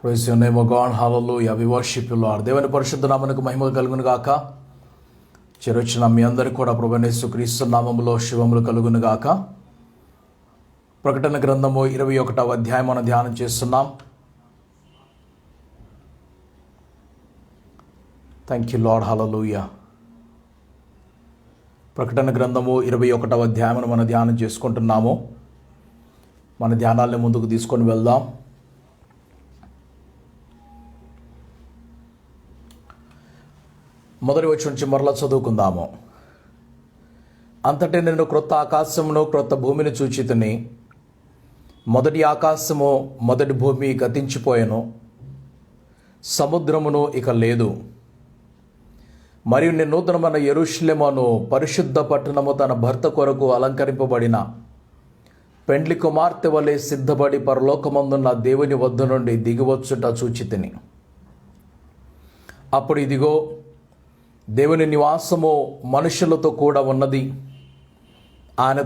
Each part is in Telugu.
Praise your name, O God. Hallelujah. We worship you, Lord. దేవుని పరిశుద్ధ నామమునకు మహిమ కలుగును గాక. చేరొచ్చిన మీ అందరికీ కూడా ప్రభువైన యేసుక్రీస్తు నామములో శుభములు కలుగును గాక. ప్రకటన గ్రంథము 21వ అధ్యాయం మనం ధ్యానం చేస్తున్నాం. Thank you Lord. హల్లెలూయా. ప్రకటన గ్రంథము 21వ అధ్యాయం మనం ధ్యానం చేసుకుంటున్నాము. మన ధ్యానాన్ని ముందుకు తీసుకొని వెళ్దాం. మొదటి వచనం నుంచి మరలా చదువుకుందాము. అంతటే నేను క్రొత్త ఆకాశమును క్రొత్త భూమిని చూచితిని. మొదటి ఆకాశము మొదటి భూమి గతించిపోయెను, సముద్రమును ఇక లేదు. మరియు నేను నూతనమైన యెరూషలేమును పరిశుద్ధ పట్టణము తన భర్త కొరకు అలంకరింపబడిన పెండ్లి కుమార్తె వలె సిద్ధపడి పరలోకమందున్న దేవుని వద్ద నుండి దిగివచ్చుట చూచితిని. అప్పుడు ఇదిగో, దేవుని నివాసము మనుషులతో కూడా ఉన్నది. ఆయన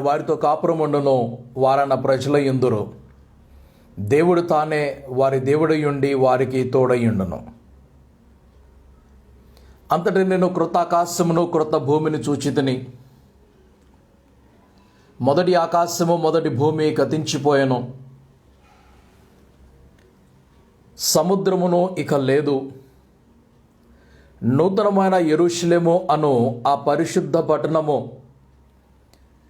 వారితో కాపురముండును. వారన్న ప్రజల యందురు. దేవుడు తానే వారి దేవుడయుండి వారికి తోడయుండును. అంతటి నేను క్రొత్త ఆకాశమును క్రొత్త భూమిని చూచితిని. మొదటి ఆకాశము మొదటి భూమి గతించిపోయెను, సముద్రమును ఇక లేదు. నూతనమైన యెరూషలేము అను ఆ పరిశుద్ధ పట్టణము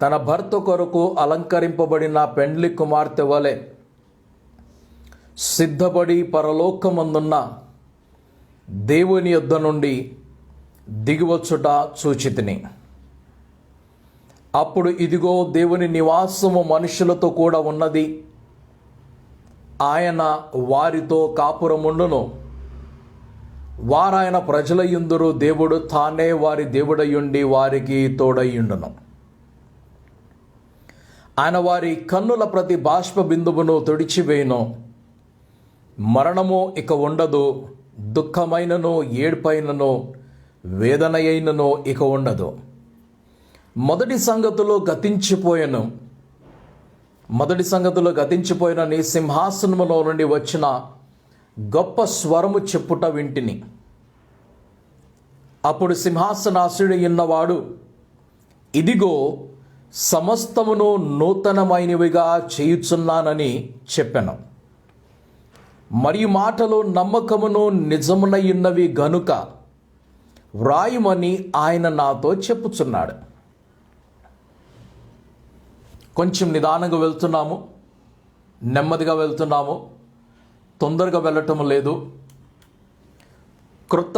తన భర్త కొరకు అలంకరింపబడిన పెండ్లి కుమార్తె వలె సిద్ధపడి పరలోకమందున్న దేవుని యొద్ద నుండి దిగివచ్చుట చూచితిని. అప్పుడు ఇదిగో, దేవుని నివాసము మనుషులతో కూడా ఉన్నది. ఆయన వారితో కాపురముండును. వారాయన ప్రజల యందురు. దేవుడు తానే వారి దేవుడయుండి వారికి తోడయుండును. ఆయన వారి కన్నుల ప్రతి బాష్ప బిందువును తుడిచివేయును. మరణము ఇక ఉండదు. దుఃఖమైనను ఏడ్పైనను వేదనయైనను ఇక ఉండదు. మొదటి సంగతులు గతించిపోయిన నీ సింహాసనములో నుండి వచ్చిన గొప్ప స్వరము చెప్పుట వింటిని. అప్పుడు సింహాసనాసీనుడు ఉన్నవాడు, ఇదిగో, సమస్తమును నూతనమైనవిగా చేయుచున్నానని చెప్పెను. మరియు మాటలు నమ్మకమును నిజమునయున్నవి గనుక వ్రాయుమని ఆయన నాతో చెప్పుచున్నాడు. కొంచెం నిదానంగా వెళ్తున్నాము, నెమ్మదిగా వెళ్తున్నాము, తొందరగా వెళ్ళటం లేదు. క్రొత్త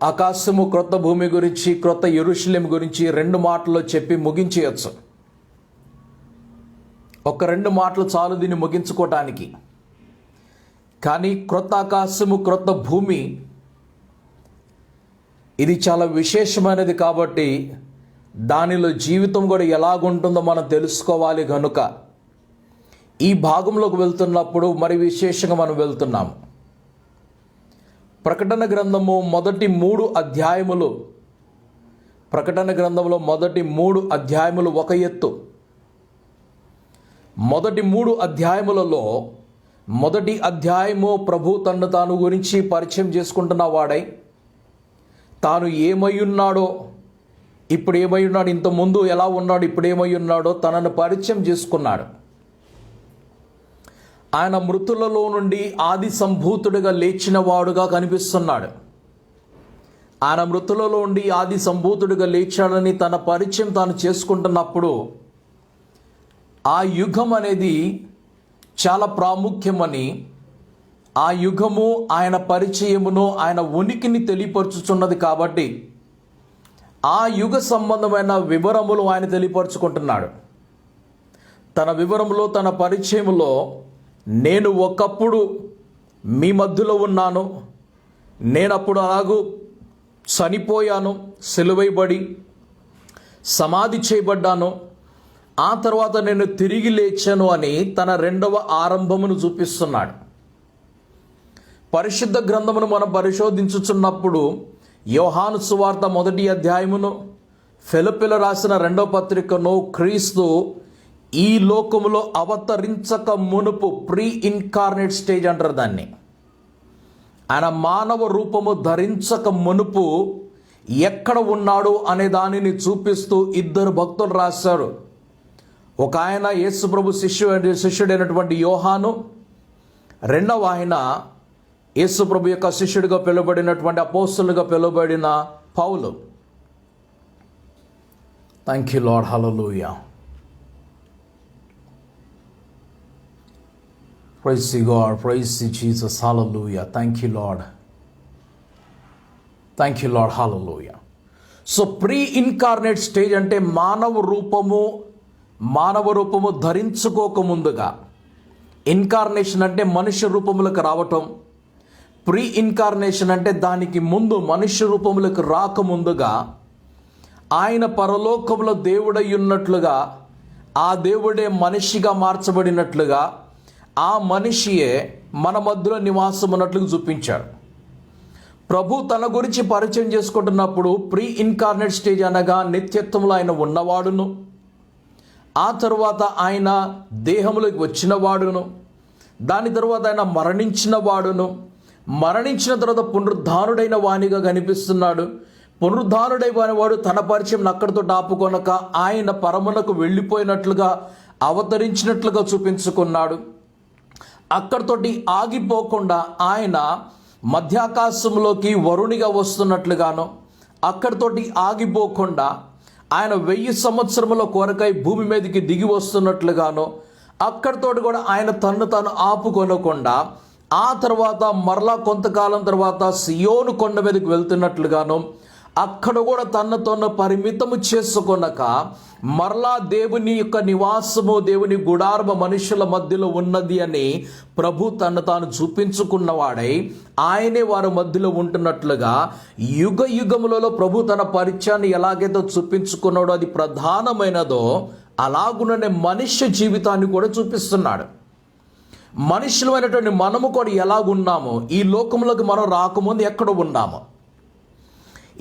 ఆకాశము క్రొత్త భూమి గురించి, క్రొత్త యెరూషలేము గురించి 2 మాటలు చెప్పి ముగించేయచ్చు. ఒక 2 మాటలు చాలు దీన్ని ముగించుకోవటానికి. కానీ క్రొత్త ఆకాశము క్రొత్త భూమి ఇది చాలా విశేషమైనది. కాబట్టి దానిలో జీవితం కూడా ఎలాగుంటుందో మనం తెలుసుకోవాలి. కనుక ఈ భాగంలోకి వెళ్తున్నప్పుడు మరి విశేషంగా మనం వెళ్తున్నాము. ప్రకటన గ్రంథము మొదటి 3 అధ్యాయములు, ప్రకటన గ్రంథంలో మొదటి 3 అధ్యాయములు ఒక ఎత్తు. మొదటి 3 అధ్యాయములలో మొదటి అధ్యాయము ప్రభు తను తాను గురించి పరిచయం చేసుకుంటున్న వాడై, తాను ఏమై ఉన్నాడో, ఇప్పుడు ఏమై ఉన్నాడు, ఇంతకుముందు ఎలా ఉన్నాడు, ఇప్పుడు ఏమై ఉన్నాడో తనను పరిచయం చేసుకున్నాడు. ఆయన మృతులలో నుండి ఆది సంభూతుడిగా లేచిన వాడుగా కనిపిస్తున్నాడు. ఆయన మృతులలో నుండి ఆది సంభూతుడిగా లేచాడని తన పరిచయం తాను చేసుకుంటున్నప్పుడు ఆ యుగం అనేది చాలా ప్రాముఖ్యమని, ఆ యుగము ఆయన పరిచయమును ఆయన ఉనికిని తెలియపరుచుచున్నది. కాబట్టి ఆ యుగ సంబంధమైన వివరములు ఆయన తెలియపరుచుకుంటున్నాడు. తన వివరములో, తన పరిచయములో, నేను ఒకప్పుడు మీ మధ్యలో ఉన్నాను, నేనప్పుడు అలాగూ చనిపోయాను, సిలువైబడి సమాధి చేయబడ్డాను, ఆ తర్వాత నేను తిరిగి లేచాను అని తన 2వ ఆరంభమును చూపిస్తున్నాడు. పరిశుద్ధ గ్రంథమును మనం పరిశోధించుచున్నప్పుడు యోహాను సువార్త 1వ అధ్యాయమును, ఫిలిప్పీయులకు రాసిన 2వ పత్రికను క్రీస్తు ఈ లోకములో అవతరించక మునుపు ప్రీ ఇన్కార్నేట్ స్టేజ్ అంటారు దాన్ని. ఆయన మానవ రూపము ధరించక మునుపు ఎక్కడ ఉన్నాడు అనే దానిని చూపిస్తూ ఇద్దరు భక్తులు రాశారు. ఒక ఆయన యేసుప్రభు శిష్యుడైనటువంటి యోహాను, రెండవ ఆయన యేసుప్రభు యొక్క శిష్యుడిగా పిలువబడినటువంటి అపోస్తలుగా పిలువబడిన పౌలు. Thank you Lord, hallelujah. Praise the God, praise the Jesus, hallelujah. Thank you Lord, thank you Lord, hallelujah. So pre incarnate stage అంటే మానవ రూపము ధరించుకోకముందుగా. ఇన్కార్నేషన్ అంటే మనుష్య రూపములకు రావటం. ప్రీ ఇన్కార్నేషన్ అంటే దానికి ముందు మనుష్య రూపములకు రాకముందుగా ఆయన పరలోకములో దేవుడై ఉన్నట్లుగా, ఆ దేవుడే మనిషిగా మార్చబడినట్లుగా, ఆ మనిషియే మన మధ్యలో నివాసం ఉన్నట్లుగా చూపించాడు. ప్రభు తన గురించి పరిచయం చేసుకుంటున్నప్పుడు ప్రీ ఇన్కార్నేట్ స్టేజ్ అనగా నిత్యత్వంలో ఆయన ఉన్నవాడును, ఆ తరువాత ఆయన దేహములోకి వచ్చిన వాడును, దాని తరువాత ఆయన మరణించిన వాడును, మరణించిన తర్వాత పునరుద్ధానుడైన వానిగా కనిపిస్తున్నాడు. పునరుద్ధానుడైన వాడు తన పరిచయం అక్కడితో ఆపుకొనక ఆయన పరమునకు వెళ్ళిపోయినట్లుగా అవతరించినట్లుగా చూపించుకున్నాడు. అక్కడితోటి ఆగిపోకుండా ఆయన మధ్యాకాశంలోకి వరుణిగా వస్తున్నట్లుగాను, అక్కడితోటి ఆగిపోకుండా ఆయన 1000 సంవత్సరముల కొరకై భూమి మీదకి దిగి వస్తున్నట్లుగాను, అక్కడితోటి కూడా ఆయన తను తాను ఆపుకొనకుండా ఆ తర్వాత మరలా కొంతకాలం తర్వాత సియోను కొండ మీదకి వెళ్తున్నట్లుగాను, అక్కడ కూడా తనను పరిమితము చేసుకొనక మరలా దేవుని యొక్క నివాసము, దేవుని గుడారము మనుషుల మధ్యలో ఉన్నది అని ప్రభు తను తాను చూపించుకున్నవాడై ఆయనే వారి మధ్యలో ఉంటున్నట్లుగా యుగ యుగములలో ప్రభు తన పరిచయాన్ని ఎలాగైతే చూపించుకున్నాడో అది ప్రధానమైనదో అలాగుననే మనుష్య జీవితాన్ని కూడా చూపిస్తున్నాడు. మనుషులమైనటువంటి మనము కూడా ఎలాగున్నామో, ఈ లోకంలోకి మనం రాకముందు ఎక్కడ ఉన్నామో,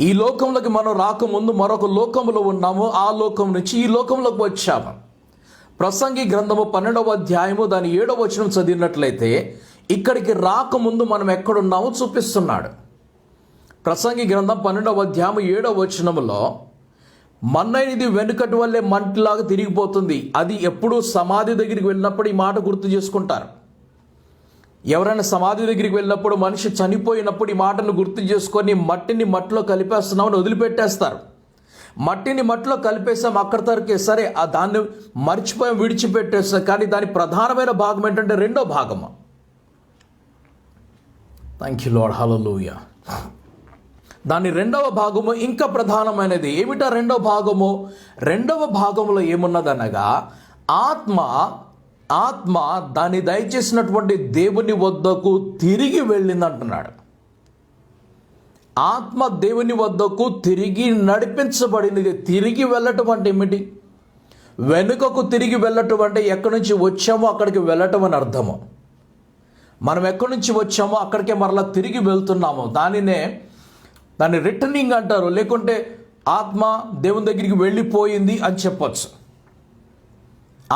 ఈ లోకంలోకి మనం రాకముందు మరొక లోకంలో ఉన్నాము, ఆ లోకం నుంచి ఈ లోకంలోకి వచ్చాము. ప్రసంగి గ్రంథము 12వ అధ్యాయము దాని 7వ వచనం చదివినట్లయితే ఇక్కడికి రాకముందు మనం ఎక్కడున్నామో చూపిస్తున్నాడు. ప్రసంగి గ్రంథం 12వ అధ్యాయము 7వ వచనములో మన్నైనది వెనుకటి వల్లే మంటిలాగా తిరిగిపోతుంది. అది ఎప్పుడూ సమాధి దగ్గరికి వెళ్ళినప్పుడు ఈ మాట గుర్తు చేసుకుంటారు. ఎవరైనా సమాధి దగ్గరికి వెళ్ళినప్పుడు, మనిషి చనిపోయినప్పుడు ఈ మాటను గుర్తు చేసుకొని మట్టిని మట్టిలో కలిపేస్తున్నామని వదిలిపెట్టేస్తారు. మట్టిని మట్టిలో కలిపేసాం అక్కడి తరకే, సరే దాన్ని మర్చిపోయి విడిచిపెట్టేస్తాం. కానీ దాని ప్రధానమైన భాగం ఏంటంటే రెండో భాగము. థ్యాంక్ యూ లార్డ్, హల్లెలూయా. దాని రెండవ భాగము ఇంకా ప్రధానమైనది. ఏమిటా రెండవ భాగము? రెండవ భాగంలో ఏమున్నదనగా ఆత్మ దాన్ని దయచేసినటువంటి దేవుని వద్దకు తిరిగి వెళ్ళిందంటున్నాడు. ఆత్మ దేవుని వద్దకు తిరిగి నడిపించబడినది. తిరిగి వెళ్ళటం అంటే ఏమిటి? వెనుకకు తిరిగి వెళ్ళటం అంటే ఎక్కడి నుంచి వచ్చామో అక్కడికి వెళ్ళటం అని అర్థము. మనం ఎక్కడి నుంచి వచ్చామో అక్కడికే మరలా తిరిగి వెళ్తున్నాము. దాన్ని రిటర్నింగ్ అంటారు. లేకుంటే ఆత్మ దేవుని దగ్గరికి వెళ్ళిపోయింది అని చెప్పొచ్చు.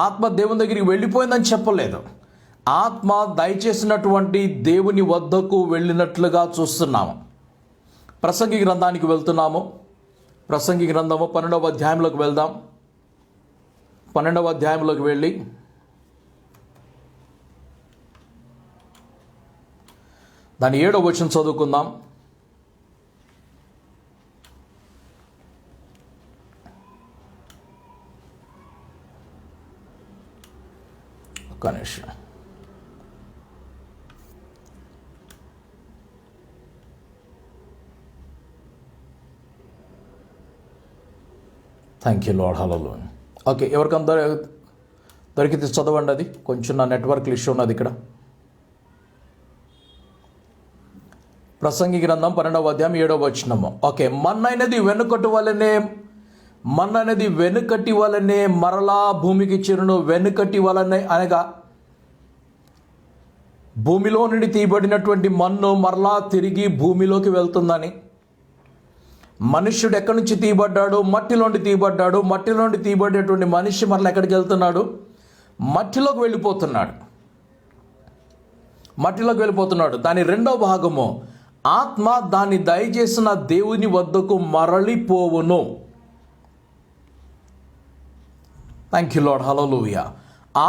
ఆత్మ దేవుని దగ్గరికి వెళ్ళిపోయిందని చెప్పలేదు. ఆత్మ దయచేసినటువంటి దేవుని వద్దకు వెళ్ళినట్లుగా చూస్తున్నాము. ప్రసంగి గ్రంథానికి వెళ్తున్నాము. ప్రసంగి గ్రంథము 12వ అధ్యాయంలోకి వెళ్దాం. 12వ అధ్యాయంలోకి వెళ్ళి దాని 7వ వచనం చదువుకుందాం. Ganesh, thank you Lord, hallelujah. Okay, ఎవరికంతా దొరికితే చదవండి. అది కొంచెం నా నెట్వర్క్ ఇష్యూ ఉన్నది ఇక్కడ. ప్రసంగి గ్రంథం 12వ అధ్యాయం 7వ వచనము. ఓకే, మన్నైనది వెనుకటి వలనే మరలా భూమికి చేరును. వెనుకటి వలనే అనగా భూమిలో నుండి తీయబడినటువంటి మన్ను మరలా తిరిగి భూమిలోకి వెళ్తుందని, మనుష్యుడు ఎక్కడి నుంచి తీయబడ్డాడు? మట్టిలోండి తీయబడ్డాడు. మట్టిలోండి తీయబడేటువంటి మనిషి మరలా ఎక్కడికి వెళ్తున్నాడు? మట్టిలోకి వెళ్ళిపోతున్నాడు. మట్టిలోకి వెళ్ళిపోతున్నాడు. దాని రెండవ భాగము, ఆత్మ దాన్ని దయచేసిన దేవుని వద్దకు మరలిపోవును. Thank you Lord. హల్లెలూయా.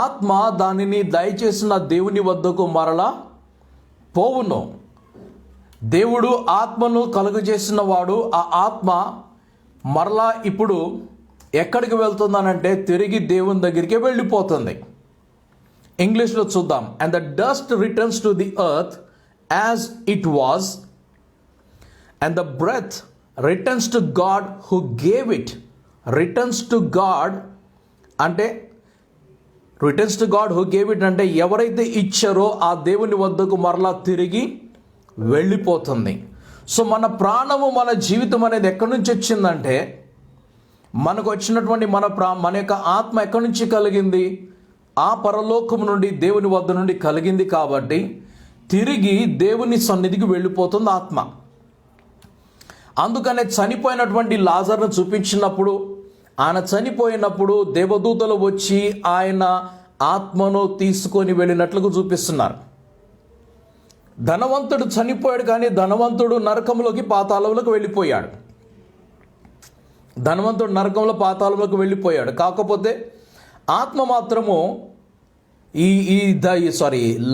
ఆత్మ దానిని దయచేసిన దేవుని వద్దకు మరలా పోవును. దేవుడు ఆత్మను కలుగజేసిన వాడు. ఆ ఆత్మ మరలా ఇప్పుడు ఎక్కడికి వెళ్తుందనంటే తిరిగి దేవుని దగ్గరికి వెళ్ళిపోతుంది. ఇంగ్లీష్లో చూద్దాం. And the dust returns to the earth as it was, and the breath returns to God who gave it. Returns to God అంటే returns to God who gave it అంటే ఎవరైతే ఇచ్చారో ఆ దేవుని వద్దకు మరలా తిరిగి వెళ్ళిపోతుంది. సో మన ప్రాణము, మన జీవితం అనేది ఎక్కడి నుంచి వచ్చిందంటే, మనకు వచ్చినటువంటి మన యొక్క ఆత్మ ఎక్కడి నుంచి కలిగింది? ఆ పరలోకము నుండి, దేవుని వద్ద నుండి కలిగింది. కాబట్టి తిరిగి దేవుని సన్నిధికి వెళ్ళిపోతుంది ఆత్మ. అందుకనే చనిపోయినటువంటి లాజర్ను చూపించినప్పుడు, ఆయన చనిపోయినప్పుడు దేవదూతలు వచ్చి ఆయన ఆత్మను తీసుకొని వెళ్ళినట్లుగా చూపిస్తున్నారు. ధనవంతుడు చనిపోయాడు, కానీ ధనవంతుడు నరకంలోకి, పాతాళంలోకి వెళ్ళిపోయాడు. ధనవంతుడు నరకంలో, పాతాళంలోకి వెళ్ళిపోయాడు. కాకపోతే ఆత్మ మాత్రము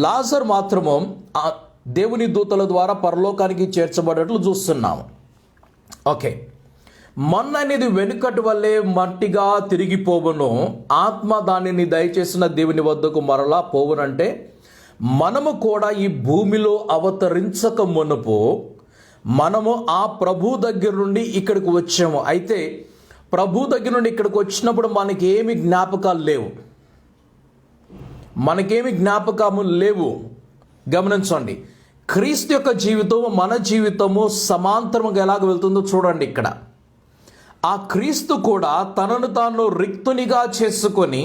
లాజర్ మాత్రము దేవుని దూతల ద్వారా పరలోకానికి చేర్చబడట్లు చూస్తున్నాము. ఓకే, మన్ను అనేది వెనుకటి వల్లే మట్టిగా తిరిగిపోవును, ఆత్మ దానిని దయచేసిన దేవుని వద్దకు మరలా పోవునంటే, మనము కూడా ఈ భూమిలో అవతరించక మునుపు మనము ఆ ప్రభు దగ్గర నుండి ఇక్కడికి వచ్చాము. అయితే ప్రభు దగ్గర నుండి ఇక్కడికి వచ్చినప్పుడు మనకేమి జ్ఞాపకాలు లేవు. మనకేమి జ్ఞాపకము లేవు. గమనించండి, క్రీస్తు యొక్క జీవితము, మన జీవితము సమాంతరముగా ఎలాగ వెళ్తుందో చూడండి. ఇక్కడ ఆ క్రీస్తు కూడా తనను తాను రిక్తునిగా చేసుకొని,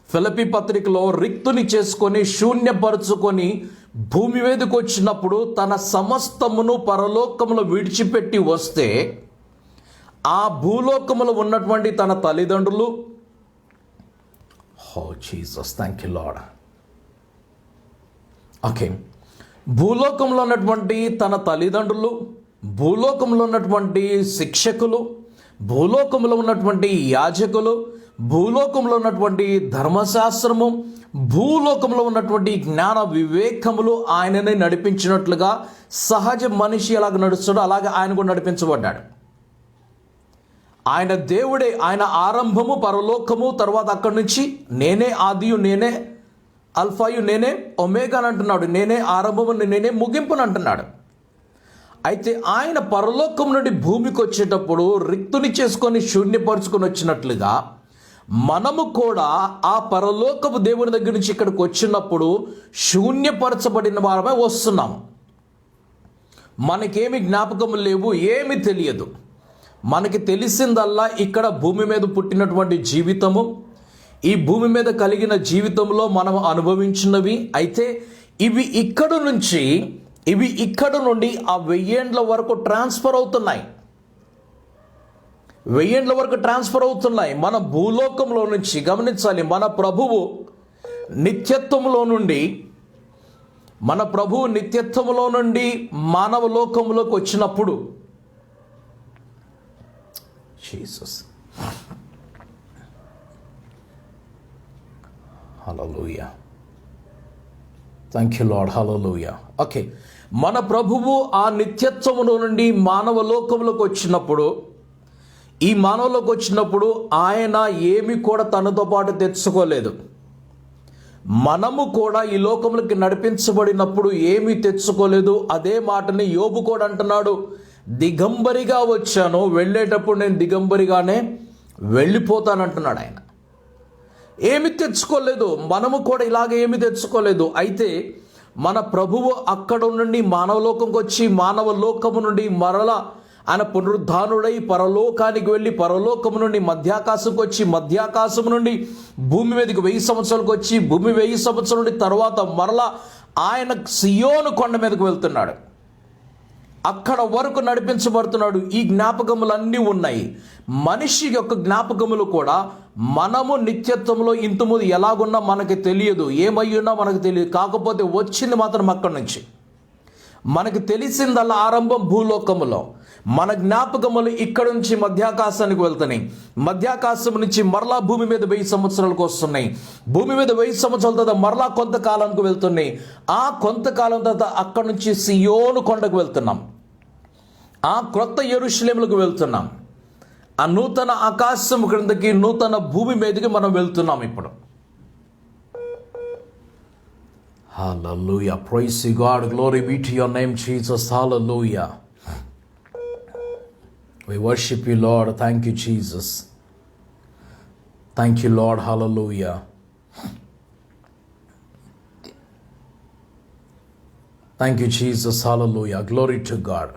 ఫిలిప్పీ పత్రికలో రిక్తుని చేసుకొని శూన్యపరుచుకొని భూమి మీదకి వచ్చినప్పుడు తన సమస్తమును పరలోకములో విడిచిపెట్టి వస్తే, ఆ భూలోకములో ఉన్నటువంటి తన తల్లిదండ్రులు, oh Jesus thank you Lord. Okay, భూలోకంలో ఉన్నటువంటి తన తల్లిదండ్రులు, భూలోకంలో ఉన్నటువంటి శిక్షకులు, భూలోకంలో ఉన్నటువంటి యాజకులు, భూలోకంలో ఉన్నటువంటి ధర్మశాస్త్రము, భూలోకంలో ఉన్నటువంటి జ్ఞాన వివేకములు ఆయనని నడిపించినట్లుగా సహజ మనిషి ఎలాగ నడుస్తాడో అలాగే ఆయన కూడా నడిపించబడ్డాడు. ఆయన దేవుడే, ఆయన ఆరంభము పరలోకము, తర్వాత అక్కడి నుంచి నేనే ఆదియు, నేనే అల్ఫాయు, నేనే ఒమేగా అని అంటున్నాడు. నేనే ఆరంభము, నేనే ముగింపుని అంటున్నాడు. అయితే ఆయన పరలోకం నుండి భూమికి వచ్చేటప్పుడు రిక్తుని చేసుకొని శూన్యపరుచుకొని వచ్చినట్లుగా మనము కూడా ఆ పరలోకపు దేవుని దగ్గర నుంచి ఇక్కడికి వచ్చినప్పుడు శూన్యపరచబడిన వారమే వస్తున్నాము. మనకేమి జ్ఞాపకము లేవు, ఏమి తెలియదు. మనకి తెలిసిందల్లా ఇక్కడ భూమి మీద పుట్టినటువంటి జీవితము, ఈ భూమి మీద కలిగిన జీవితంలో మనం అనుభవించినవి. అయితే ఇవి ఇక్కడ నుండి ఆ 1000 ఏండ్ల వరకు ట్రాన్స్ఫర్ అవుతున్నాయి. 1000 ఏండ్ల వరకు ట్రాన్స్ఫర్ అవుతున్నాయి. మన భూలోకంలో నుంచి గమనించాలి, మన ప్రభువు నిత్యత్వంలో నుండి మానవ లోకంలోకి వచ్చినప్పుడు, Jesus hallelujah, thank you Lord, hallelujah. Okay, మన ప్రభువు ఆ నిత్యత్వములో నుండి మానవ లోకంలోకి వచ్చినప్పుడు, ఈ మానవులోకి వచ్చినప్పుడు ఆయన ఏమి కూడా తనతో పాటు తెచ్చుకోలేదు. మనము కూడా ఈ లోకంలోకి నడిపించబడినప్పుడు ఏమీ తెచ్చుకోలేదు. అదే మాటని యోబు కూడా అంటున్నాడు, దిగంబరిగా వచ్చాను, వెళ్ళేటప్పుడు నేను దిగంబరిగానే వెళ్ళిపోతానంటున్నాడు ఆయన. ఏమి తెచ్చుకోలేదు. మనము కూడా ఇలాగే ఏమి తెచ్చుకోలేదు. అయితే మన ప్రభువు అక్కడ నుండి మానవలోకంకి వచ్చి, మానవ లోకము నుండి మరలా ఆయన పునరుద్ధానుడై పరలోకానికి వెళ్ళి, పరలోకము నుండి మధ్యాకాశంకి వచ్చి, మధ్యాకాశం నుండి భూమి మీదకి 1000 సంవత్సరాలకు వచ్చి, భూమి 1000 సంవత్సరాల నుండి తర్వాత మరలా ఆయన సియోను కొండ మీదకు వెళ్తున్నాడు. అక్కడ వరకు నడిపించబడుతున్నాడు. ఈ జ్ఞాపకములన్నీ ఉన్నాయి. మనిషి యొక్క జ్ఞాపకములు కూడా మనము నిత్యత్వంలో ఇంతకుముందు ఎలాగున్నా మనకి తెలియదు, ఏమై ఉన్నా మనకు తెలియదు. కాకపోతే వచ్చింది మాత్రం అక్కడి నుంచి. మనకు తెలిసిందల్లా ఆరంభం భూలోకములో. మన జ్ఞాపకములు ఇక్కడ నుంచి మధ్యాకాశానికి వెళ్తున్నాయి. మధ్యాకాశం నుంచి మరలా భూమి మీద 1000 సంవత్సరాలకు వస్తున్నాయి. భూమి మీద 1000 సంవత్సరాల తర్వాత మరలా కొంతకాలానికి వెళ్తున్నాయి. ఆ కొంతకాలం తర్వాత అక్కడి నుంచి సియోను కొండకు వెళ్తున్నాం. ఆ క్రొత్త యెరూషలేములకు వెళ్తున్నాం. ఆ నూతన ఆకాశం క్రిందకి, నూతన భూమి మీదకి మనం వెళ్తున్నాం ఇప్పుడు. Hallelujah. Praise God. Glory be to your name, Jesus. Hallelujah. We worship you, Lord. Thank you, Jesus. Thank you, Lord. Hallelujah. Thank you, Jesus. Hallelujah. Glory to God.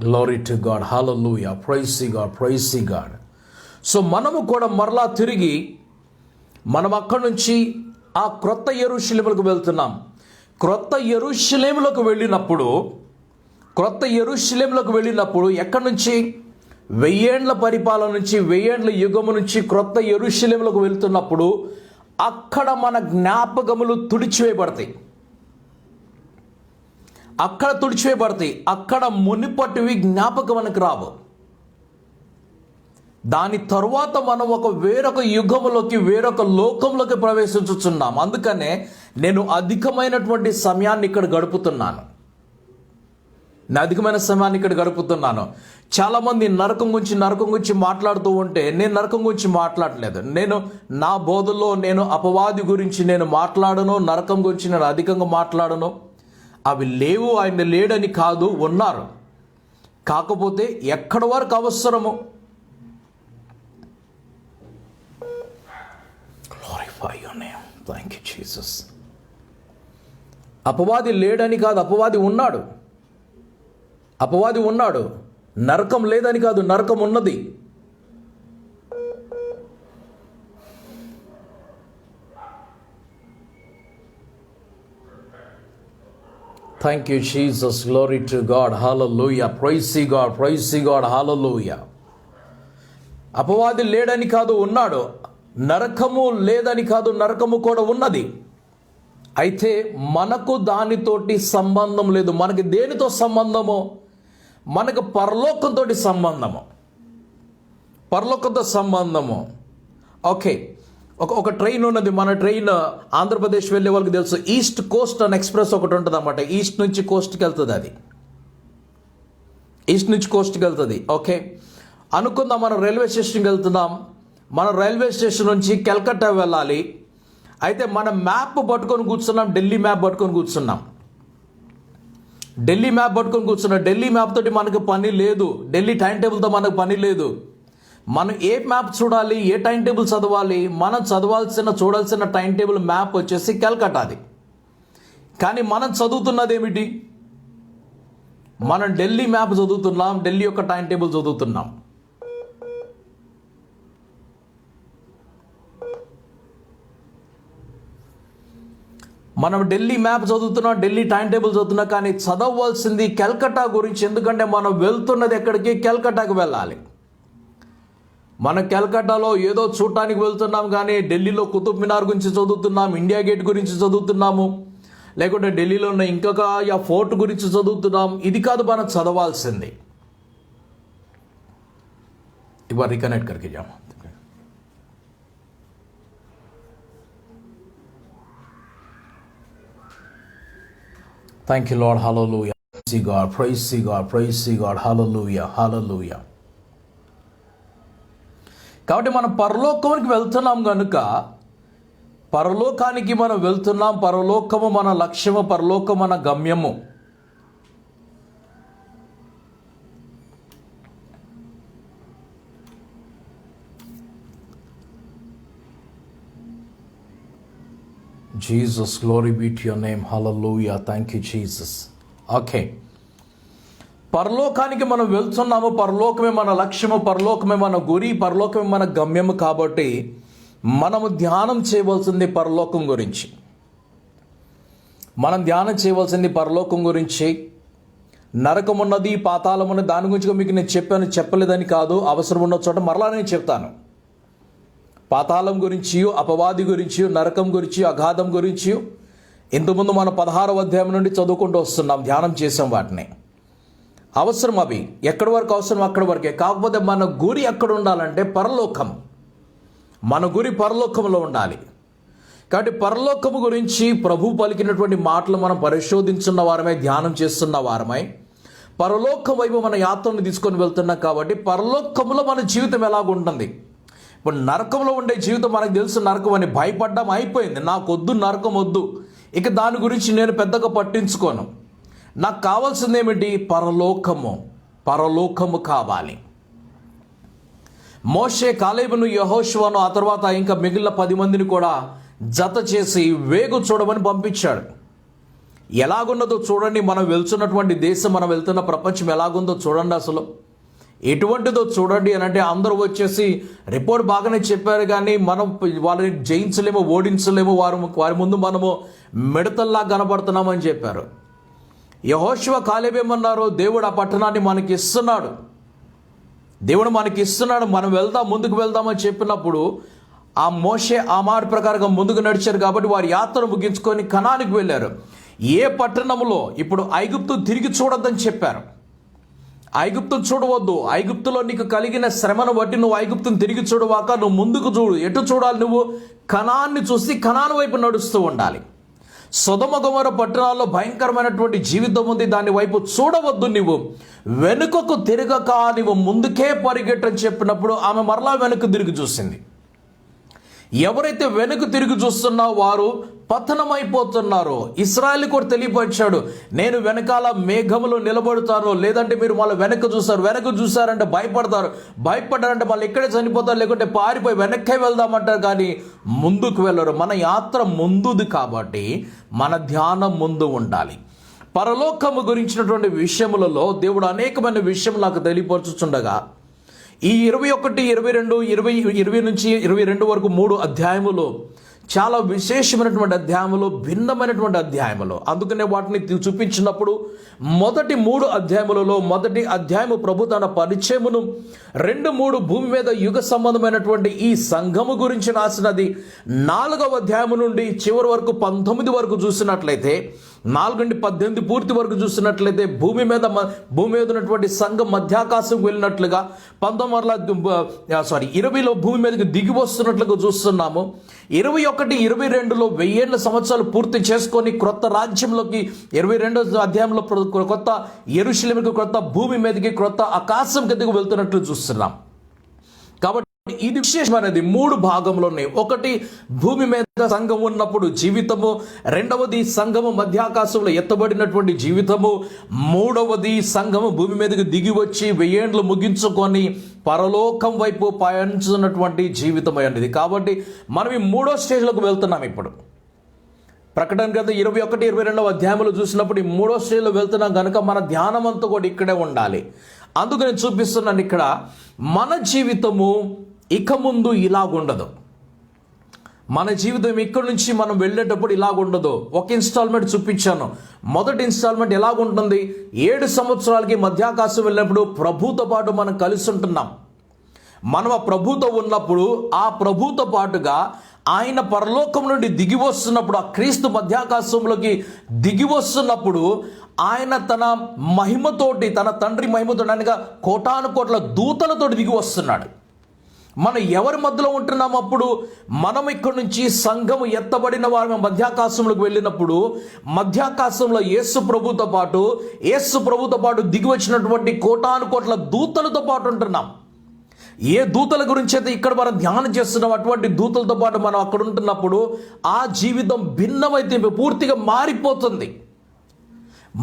Glory to God. Hallelujah. Praise God. Praise God. So మనము కూడా మరలా తిరిగి మనం అక్కడి నుంచి ఆ క్రొత్త యెరూషలేములకు వెళ్తున్నాం. క్రొత్త యెరూషలేములకు వెళ్ళినప్పుడు ఎక్కడి నుంచి 1000 ఏండ్ల పరిపాలన నుంచి, 1000 ఏండ్ల యుగము నుంచి క్రొత్త యెరూషలేములకు వెళ్తున్నప్పుడు అక్కడ మన జ్ఞాపకములు తుడిచివేయబడతాయి. అక్కడ మునిపటివి జ్ఞాపకం మనకు రావు. దాని తరువాత మనం వేరొక యుగములోకి, వేరొక లోకంలోకి ప్రవేశించుచున్నాం. అందుకనే నేను అధికమైనటువంటి సమయాన్ని ఇక్కడ గడుపుతున్నాను. చాలామంది నరకం గురించి మాట్లాడుతూ ఉంటే నేను నరకం గురించి మాట్లాడలేదు. నా బోధలో నేను అపవాది గురించి నేను మాట్లాడను, నరకం గురించి నేను అధికంగా మాట్లాడను. అవి లేవు, ఆయన లేడని కాదు, ఉన్నారు. కాకపోతే ఎక్కడి వరకు అవసరము. Glorify your name. Thank you, Jesus. అపవాది లేడని కాదు, అపవాది ఉన్నాడు. నరకం లేదని కాదు, నరకం ఉన్నది. Thank you, Jesus. Glory to God. Hallelujah. Praise God. Praise God. Hallelujah. అపవాది లేడని కాదు, ఉన్నాడు. నరకము లేదని కాదు, నరకము కూడా ఉన్నది. అయితే మనకు దానితోటి సంబంధం లేదు. మనకి దేనితో సంబంధము? మనకు పరలోకంతో సంబంధము. ఓకే, ఒక ట్రైన్ ఉన్నది. మన ట్రైన్ ఆంధ్రప్రదేశ్ వెళ్ళే వాళ్ళకి తెలుసు. ఈస్ట్ కోస్ట్ అని ఎక్స్ప్రెస్ ఒకటి ఉంటుంది అన్నమాట. ఈస్ట్ నుంచి కోస్ట్కి వెళ్తుంది. ఓకే, అనుకుందాం మనం రైల్వే స్టేషన్కి వెళ్తున్నాం. మన రైల్వే స్టేషన్ నుంచి కలకత్తా వెళ్ళాలి. అయితే మన మ్యాప్ పట్టుకొని కూర్చున్నాం, ఢిల్లీ మ్యాప్ పట్టుకొని కూర్చున్నాం. ఢిల్లీ మ్యాప్ తోటి మనకు పని లేదు. ఢిల్లీ టైం టేబుల్తో మనకు పని లేదు. మనం ఏ మ్యాప్ చూడాలి, ఏ టైం టేబుల్ చదవాలి? మనం చూడాల్సిన టైం టేబుల్ మ్యాప్ వచ్చేసి కలకత్తాది. కానీ మనం చదువుతున్నది ఏమిటి? మనం ఢిల్లీ మ్యాప్ చదువుతున్నాం, ఢిల్లీ యొక్క టైం టేబుల్ చదువుతున్నాం. మనం ఢిల్లీ మ్యాప్ చదువుతున్నాం, ఢిల్లీ టైం టేబుల్ చదువుతున్నాం. కానీ చదవవలసింది కలకత్తా గురించి. ఎందుకంటే మనం వెళ్తున్నది ఎక్కడికి? కలకత్తాకు వెళ్ళాలి. మనం కలకత్తాలో ఏదో చూడటానికి వెళ్తున్నాం, కానీ ఢిల్లీలో కుతుబ్ మినార్ గురించి చదువుతున్నాం, ఇండియా గేట్ గురించి చదువుతున్నాము, లేకుంటే ఢిల్లీలో ఉన్న ఇంకొక ఫోర్ట్ గురించి చదువుతున్నాం. ఇది కాదు మనం చదవాల్సింది. ఇవాళ రికనెక్ట్ కర్కే జామా. Thank you, Lord. Hallelujah. Praise God. Praise God. Praise God. Hallelujah. Hallelujah. కాబట్టి మనం పరలోకానికి వెళ్తున్నాం కనుక, పరలోకానికి మనం వెళ్తున్నాం. పరలోకము మన లక్ష్యము, పరలోకం మన గమ్యము. Jesus, glory be to your name. Hallelujah. Thank you, Jesus. Okay. పరలోకానికి మనం వెళ్తున్నాము. పరలోకమే మన లక్ష్యము, పరలోకమే మన గురి, పరలోకమే మన గమ్యము. కాబట్టి మనము ధ్యానం చేయవలసింది పరలోకం గురించి. నరకం ఉన్నది, పాతాళం ఉన్నది, దాని గురించి మీకు నేను చెప్పలేదని కాదు. అవసరం ఉన్న చోట మరలా నేను చెప్తాను. పాతాళం గురించి, అపవాది గురించి, నరకం గురించి, అగాధం గురించి ఇంతకుముందు మనం 16వ అధ్యాయం నుండి చదువుకుంటూ వస్తున్నాం, ధ్యానం చేసాం వాటిని. అవసరం అవి, ఎక్కడి వరకు అవసరం అక్కడి వరకే. కాకపోతే మన గురి ఎక్కడ ఉండాలంటే పరలోకం. మన గురి పరలోకంలో ఉండాలి. కాబట్టి పరలోకము గురించి ప్రభు పలికినటువంటి మాటలు మనం పరిశోధించున్న వారమై, ధ్యానం చేస్తున్న వారమై, పరలోకం వైపు మన యాత్రను తీసుకొని వెళ్తున్నాం. కాబట్టి పరలోకంలో మన జీవితం ఎలాగుంటుంది. ఇప్పుడు నరకంలో ఉండే జీవితం మనకు తెలుసు, నరకం అని భయపడ్డం అయిపోయింది. నాకు వద్దు, నరకం వద్దు, ఇక దాని గురించి నేను పెద్దగా పట్టించుకోను. నాకు కావాల్సింది ఏమిటి? పరలోకము కావాలి. మోషే, కాలేబును, యెహోషువను, ఆ తర్వాత ఇంకా మిగిలిన 10 మందిని కూడా జత చేసి వేగు చూడమని పంపించాడు. ఎలాగున్నదో చూడండి, మనం వెళ్తున్నటువంటి దేశం, మనం వెళ్తున్న ప్రపంచం ఎలాగుందో చూడండి, అసలు ఎటువంటిదో చూడండి అని అంటే అందరూ వచ్చేసి రిపోర్ట్ బాగానే చెప్పారు, కానీ మనం వాళ్ళని జయించలేమో, ఓడించలేమో, వారి ముందు మనము మిడతల్లా కనబడుతున్నామని చెప్పారు. యెహోషువ, కాలేబు ఏమన్నారు? దేవుడు ఆ పట్టణాన్ని మనకి ఇస్తున్నాడు, మనం వెళ్దాం, ముందుకు వెళ్దామని చెప్పినప్పుడు ఆ మోషే ఆ మాట ప్రకారంగా ముందుకు నడిచారు. కాబట్టి వారి యాత్ర ముగించుకొని కనానికి వెళ్ళారు. ఏ పట్టణంలో ఇప్పుడు ఐగుప్తు తిరిగి చూడొద్దని చెప్పారు. ఐగుప్తు చూడవద్దు, ఐగుప్తులో నీకు కలిగిన శ్రమను బట్టి నువ్వు ఐగుప్తును తిరిగి చూడవాక నువ్వు ముందుకు చూడు. ఎటు చూడాలి? నువ్వు కనాన్ని చూసి కనాను వైపు నడుస్తూ ఉండాలి. సొదొమ గొమొర్రా పట్టణాల్లో భయంకరమైనటువంటి జీవితం ఉంది, దాని వైపు చూడవద్దు. నువ్వు వెనుకకు తిరగక నువ్వు ముందుకే పరిగెట్టని చెప్పినప్పుడు ఆమె మరలా వెనుక తిరిగి చూసింది. ఎవరైతే వెనుక తిరిగి చూస్తున్నారో వారు పతనమైపోతున్నారు. ఇశ్రాయేలు కూడా తెలియపరిచాడు, నేను వెనకాల మేఘములో నిలబడతాను, లేదంటే మీరు మళ్ళీ వెనక చూసారంటే భయపడ్డారంటే మళ్ళీ ఇక్కడే చనిపోతారు, లేకుంటే పారిపోయి వెనక్కే వెళ్దామంటారు, కానీ ముందుకు వెళ్ళరు. మన యాత్ర ముందుది కాబట్టి మన ధ్యానం ముందు ఉండాలి. పరలోకము గురించినటువంటి విషయములలో దేవుడు అనేకమైన విషయం నాకు తెలియపరచుచుండగా, ఈ 21, 22, 20 నుంచి 22 వరకు 3 అధ్యాయములు చాలా విశేషమైనటువంటి అధ్యాయములు, భిన్నమైనటువంటి అధ్యాయములు. అందుకనే వాటిని చూపించినప్పుడు మొదటి 3 అధ్యాయములలో మొదటి అధ్యాయము ప్రభు తన పరిచయమును, 2-3 భూమి మీద యుగ సంబంధమైనటువంటి ఈ సంఘము గురించి రాసినది. 4వ అధ్యాయము నుండి చివరి వరకు 19 వరకు చూసినట్లయితే, 4 నుండి 18 పూర్తి వరకు చూసినట్లయితే భూమి మీద ఉన్నటువంటి సంఘం మధ్యాకాశం వెళ్ళినట్లుగా, 20లో భూమి మీదకి దిగి వస్తున్నట్లుగా చూస్తున్నాము. 21, 22లో 1000 సంవత్సరాలు పూర్తి చేసుకొని క్రొత్త రాజ్యంలోకి, 22వ అధ్యాయంలో కొత్త యెరూషలేముకి, క్రొత్త భూమి మీదకి, క్రొత్త ఆకాశం కిందకు వెళ్తున్నట్లు చూస్తున్నాం. కాబట్టి ఇది విశేషమైనది. 3 భాగంలో ఉన్నాయి. ఒకటి భూమి మీద సంఘం ఉన్నప్పుడు జీవితము, 2వది సంఘము మధ్యాకాశంలో ఎత్తబడినటువంటి జీవితము, 3వది సంఘము భూమి మీదకి దిగి వచ్చి 1000 ఏండ్లు ముగించుకొని పరలోకం వైపు పయనించున్నటువంటి జీవితం అనేది. కాబట్టి మనం ఈ 3వ స్టేజ్లోకి వెళ్తున్నాం. ఇప్పుడు ప్రకటన గ్రంథం 21, 22వ అధ్యాయంలో చూసినప్పుడు ఈ 3వ స్టేజ్లో వెళ్తున్నాం కనుక మన ధ్యానం అంతా కూడా ఇక్కడే ఉండాలి. అందుకు నేను చూపిస్తున్నాను ఇక్కడ మన జీవితము ఇక ముందు ఇలాగుండదు. మన జీవితం ఇక్కడి నుంచి మనం వెళ్ళేటప్పుడు ఇలాగుండదు. ఒక ఇన్స్టాల్మెంట్ చూపించాను. మొదటి ఇన్స్టాల్మెంట్ ఎలాగుంటుంది? 7 సంవత్సరాలకి మధ్యాకాశం వెళ్ళినప్పుడు ప్రభుతో పాటు మనం కలిసి ఉంటున్నాం. మనం ఆ ప్రభుతో ఉన్నప్పుడు, ఆ ప్రభుతో పాటుగా ఆయన పరలోకం నుండి దిగి వస్తున్నప్పుడు, ఆ క్రీస్తు మధ్యాకాశంలోకి దిగి వస్తున్నప్పుడు ఆయన తన మహిమతోటి, తన తండ్రి మహిమతోటి, అనగా కోటాను కోట్ల దూతలతోటి దిగి వస్తున్నాడు. మనం ఎవరి మధ్యలో ఉంటున్నాం? అప్పుడు మనం ఇక్కడి నుంచి సంఘము ఎత్తబడిన వారు మధ్యాకాశంలోకి వెళ్ళినప్పుడు, మధ్యాకాశంలో యేసు ప్రభుతో పాటు దిగి వచ్చినటువంటి కోటాను కోట్ల దూతలతో పాటు ఉంటున్నాం. ఏ దూతల గురించి అయితే ఇక్కడ మనం ధ్యానం చేస్తున్నాం, అటువంటి దూతలతో పాటు మనం అక్కడ ఉంటున్నప్పుడు ఆ జీవితం భిన్నమైతే పూర్తిగా మారిపోతుంది.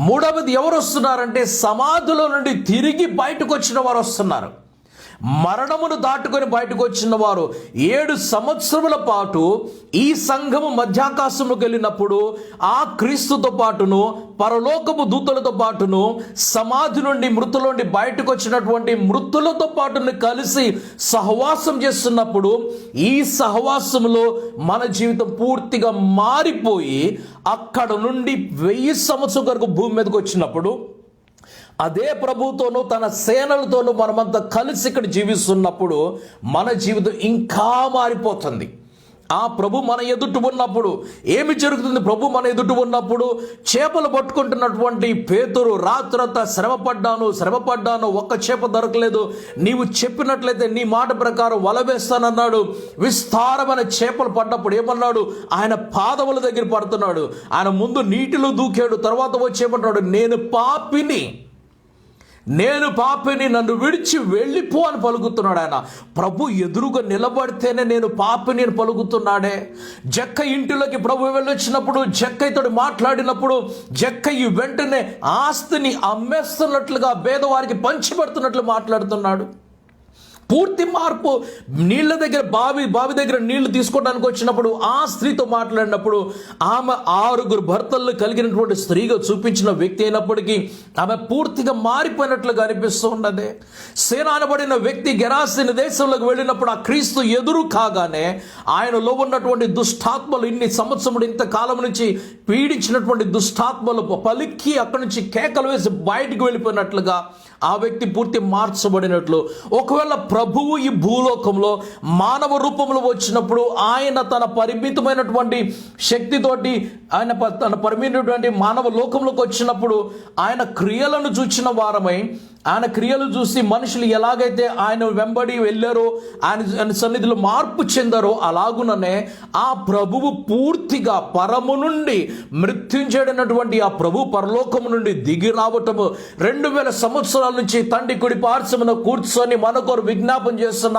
3వది ఎవరు వస్తున్నారంటే, సమాధిలో నుండి తిరిగి బయటకు వచ్చిన వారు వస్తున్నారు. మరణమును దాటుకొని బయటకు వచ్చిన వారు 7 సంవత్సరముల పాటు ఈ సంఘము మధ్యాకాశంలోకి వెళ్ళినప్పుడు ఆ క్రీస్తుతో పాటును, పరలోకపు దూతలతో పాటును, సమాధి నుండి మృతుల నుండి బయటకు వచ్చినటువంటి మృతులతో పాటును కలిసి సహవాసం చేస్తున్నప్పుడు, ఈ సహవాసంలో మన జీవితం పూర్తిగా మారిపోయి అక్కడ నుండి 1000 సంవత్సరం వరకు భూమి మీదకి వచ్చినప్పుడు అదే ప్రభుతోనూ తన సేనలతోనూ మనమంతా కలిసి ఇక్కడ జీవిస్తున్నప్పుడు మన జీవితం ఇంకా మారిపోతుంది. ఆ ప్రభు మన ఎదుట ఉన్నప్పుడు ఏమి జరుగుతుంది? ప్రభు మన ఎదుట ఉన్నప్పుడు చేపలు పట్టుకుంటున్నటువంటి పేతురు రాత్రంతా శ్రమపడ్డాను, ఒక్క చేప దొరకలేదు, నీవు చెప్పినట్లయితే నీ మాట ప్రకారం వల వేస్తానన్నాడు. విస్తారమైన చేపలు పడ్డప్పుడు ఏమన్నాడు? ఆయన పాదముల దగ్గర పడుతున్నాడు. ఆయన ముందు నీటిలో దూకాడు. తర్వాత వచ్చి ఏమన్నాడు? నేను పాపిని, నన్ను విడిచి వెళ్ళిపో అని పలుకుతున్నాడు. ఆయన ప్రభు ఎదురుగా నిలబడితేనే నేను పాపిని అని పలుకుతున్నాడే. జక్క ఇంటిలోకి ప్రభు వెళ్ళొచ్చినప్పుడు, జక్కయ్యతో మాట్లాడినప్పుడు జక్కయ్య వెంటనే ఆస్తిని అమ్మేస్తున్నట్లుగా పేదవారికి పంచిపెడుతున్నట్లు మాట్లాడుతున్నాడు. పూర్తి మార్పు. నీళ్ళ దగ్గర బావి దగ్గర నీళ్లు తీసుకోవడానికి వచ్చినప్పుడు ఆ స్త్రీతో మాట్లాడినప్పుడు ఆమె 6 భర్తలను కలిగినటువంటి స్త్రీగా చూపించిన వ్యక్తి అయినప్పటికీ ఆమె పూర్తిగా మారిపోయినట్లుగా అనిపిస్తూ ఉన్నది. సేనానబడిన వ్యక్తి గెరాసీను దేశంలోకి వెళ్ళినప్పుడు ఆ క్రీస్తు ఎదురు కాగానే ఆయనలో ఉన్నటువంటి దుష్టాత్మలు, ఇన్ని సంవత్సరములు ఇంతకాలం నుంచి పీడించినటువంటి దుష్టాత్మలు పలికి అక్కడి నుంచి కేకలు వేసి బయటికి వెళ్ళిపోయినట్లుగా ఆ వ్యక్తి పూర్తి మార్చబడినట్లు. ఒకవేళ ప్రభువు ఈ భూలోకంలో మానవ రూపంలో వచ్చినప్పుడు ఆయన తన పరిమితమైనటువంటి శక్తితోటి తన పరిమితమైనటువంటి మానవ లోకంలోకి వచ్చినప్పుడు ఆయన క్రియలను చూచిన వారమై, ఆయన క్రియలు చూసి మనుషులు ఎలాగైతే ఆయన వెంబడి వెళ్ళారో, ఆయన సన్నిధిలో మార్పు చెందారో, అలాగుననే ఆ ప్రభువు పూర్తిగా పరము నుండి మృత్యుంజడినటువంటి ఆ ప్రభు పరలోకము నుండి దిగి రావటము 2000 సంవత్సరాల నుంచి తండ్రి కుడి పార్శ్వమున కూర్చొని మనకొరు విజ్ఞాపన చేస్తున్న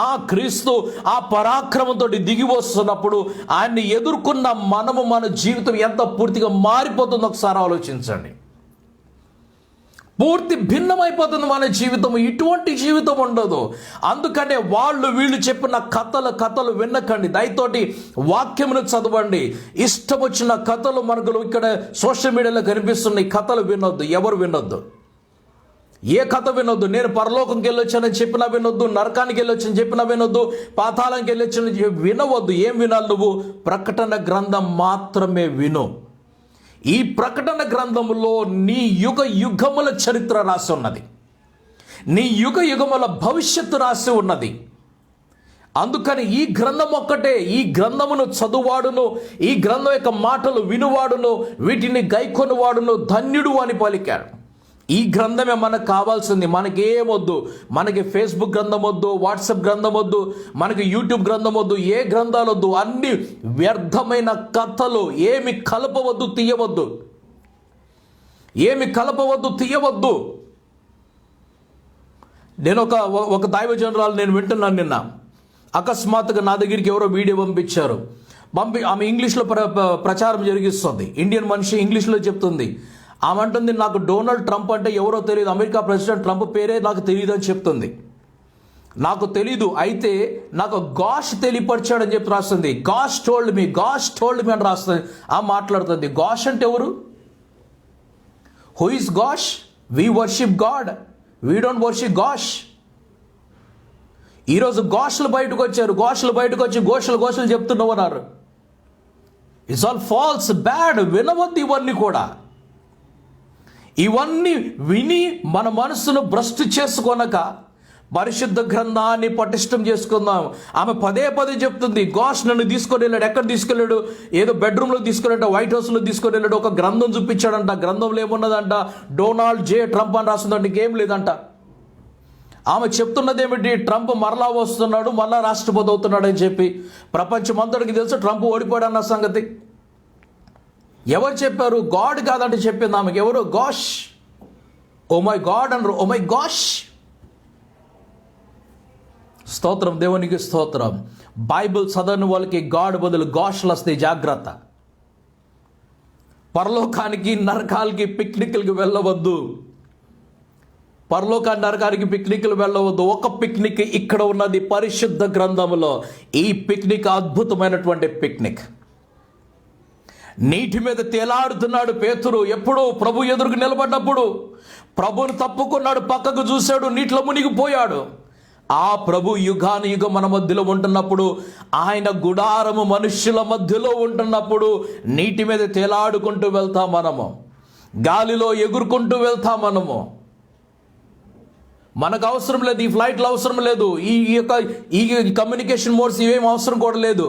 ఆ క్రీస్తు ఆ పరాక్రమంతో దిగి వస్తున్నప్పుడు ఆయన్ని ఎదుర్కొన్న మన జీవితం ఎంత పూర్తిగా మారిపోతుందో ఒకసారి ఆలోచించండి. పూర్తి భిన్నమైపోతుంది మన జీవితం. ఇటువంటి జీవితం ఉండదు. అందుకనే వీళ్ళు చెప్పిన కథలు వినకండి. దయతోటి వాక్యమును చదవండి. ఇష్టం వచ్చిన కథలు మనకు ఇక్కడ సోషల్ మీడియాలో కనిపిస్తున్నాయి. కథలు వినొద్దు. ఎవరు వినొద్దు. ఏ కథ వినొద్దు. నేను పరలోకంకి వెళ్ళొచ్చానని చెప్పినా వినొద్దు, నరకానికి వెళ్ళొచ్చని చెప్పినా వినొద్దు, పాతాళంకి వెళ్ళొచ్చని వినవద్దు. ఏం వినాలి నువ్వు? ప్రకటన గ్రంథం మాత్రమే విను. ఈ ప్రకటన గ్రంథములో నీ యుగముల చరిత్ర రాసి ఉన్నది. నీ యుగముల భవిష్యత్తు రాసి ఉన్నది. అందుకని ఈ గ్రంథం ఒక్కటే, ఈ గ్రంథమును చదువువాడును, ఈ గ్రంథం యొక్క మాటలు వినువాడును, వీటిని గైకొనువాడును ధన్యుడు అని పలికాడు. ఈ గ్రంథమే మనకు కావాల్సింది. మనకేమొద్దు. మనకి ఫేస్బుక్ గ్రంథం వద్దు, వాట్సాప్ గ్రంథం వద్దు, మనకి యూట్యూబ్ గ్రంథం వద్దు, ఏ గ్రంథాలు వద్దు. అన్ని వ్యర్థమైన కథలు. ఏమి కలపవద్దు, తీయవద్దు. నేను ఒక దైవజనురాలు నేను వింటున్నాను నిన్న. అకస్మాత్తుగా నా దగ్గరికి ఎవరో వీడియో పంపించారు. ఆమె ఇంగ్లీష్లో ప్రచారం జరిగిస్తుంది. ఇండియన్ మనిషి ఇంగ్లీష్లో చెప్తుంది. ఆమె అంటుంది, నాకు డొనాల్డ్ ట్రంప్ అంటే ఎవరో తెలియదు, అమెరికా ప్రెసిడెంట్ ట్రంప్ పేరే నాకు తెలియదు అని చెప్తుంది. నాకు తెలీదు, అయితే నాకు గాష్ తెలియపరిచాడని చెప్పి రాస్తుంది. గాష్ టోల్డ్ మీ అని రాస్తుంది. ఆ మాట్లాడుతుంది. గాష్ అంటే ఎవరు? Who is gosh? We worship God, we don't worship gosh. ఈరోజు గోషలు బయటకు వచ్చారు. గోషలు బయటకు వచ్చి గోషలు చెప్తున్నవన్నారు. It's all false, bad. వినవద్దు ఇవన్నీ కూడా. ఇవన్నీ విని మన మనసును భ్రష్టు చేసుకొనక పరిశుద్ధ గ్రంథాన్ని పటిష్టం చేసుకుందాం. ఆమె పదే చెప్తుంది, గాష్ నన్ను తీసుకొని వెళ్ళాడు. ఎక్కడ తీసుకెళ్ళాడు? ఏదో బెడ్రూమ్లో తీసుకెళ్ళాడు, వైట్ హౌస్లో తీసుకొని వెళ్ళాడు. ఒక గ్రంథం చూపించాడంట. గ్రంథంలో ఏమున్నదంట? డొనాల్డ్ జే ట్రంప్ అని రాస్తుందంట. ఇంకేం లేదంట. ఆమె చెప్తున్నది ఏమిటి? ట్రంప్ మరలా వస్తున్నాడు, మరలా రాష్ట్రపతి అవుతున్నాడు అని చెప్పి. ప్రపంచమంతటికి తెలుసు ట్రంప్ ఓడిపోయాడు అన్న సంగతి. ఎవరు చెప్పారు? గాడ్ కాదంటే చెప్పింది ఆమెకి. ఎవరు? గాష్. ఓ మై గాడ్ అనరు, ఓ మై గాష్. స్తోత్రం, దేవునికి స్తోత్రం. బైబిల్ చదవని వాళ్ళకి గాడ్ బదులు గాష్లు వస్తాయి. జాగ్రత్త. పరలోకానికి నరకాలకి పిక్నిక్లకి వెళ్ళవద్దు. నరకానికి పిక్నిక్లు వెళ్ళవద్దు. ఒక పిక్నిక్ ఇక్కడ ఉన్నది పరిశుద్ధ గ్రంథములో. ఈ పిక్నిక్ అద్భుతమైనటువంటి పిక్నిక్. నీటి మీద తేలాడుతున్నాడు పేతురు. ఎప్పుడు? ప్రభు ఎదురుకు నిలబడ్డప్పుడు. ప్రభుని తప్పుకున్నాడు, పక్కకు చూశాడు, నీటిలో మునిగిపోయాడు. ఆ ప్రభు యుగం మన మధ్యలో ఉంటున్నప్పుడు, ఆయన గుడారము మనుష్యుల మధ్యలో ఉంటున్నప్పుడు నీటి మీద తేలాడుకుంటూ వెళ్తాం మనము. గాలిలో ఎగురుకుంటూ వెళ్తాం మనము. మనకు అవసరం లేదు, ఈ ఫ్లైట్లు అవసరం లేదు, ఈ కమ్యూనికేషన్ మోడ్స్ ఇవేం అవసరం కూడా లేదు.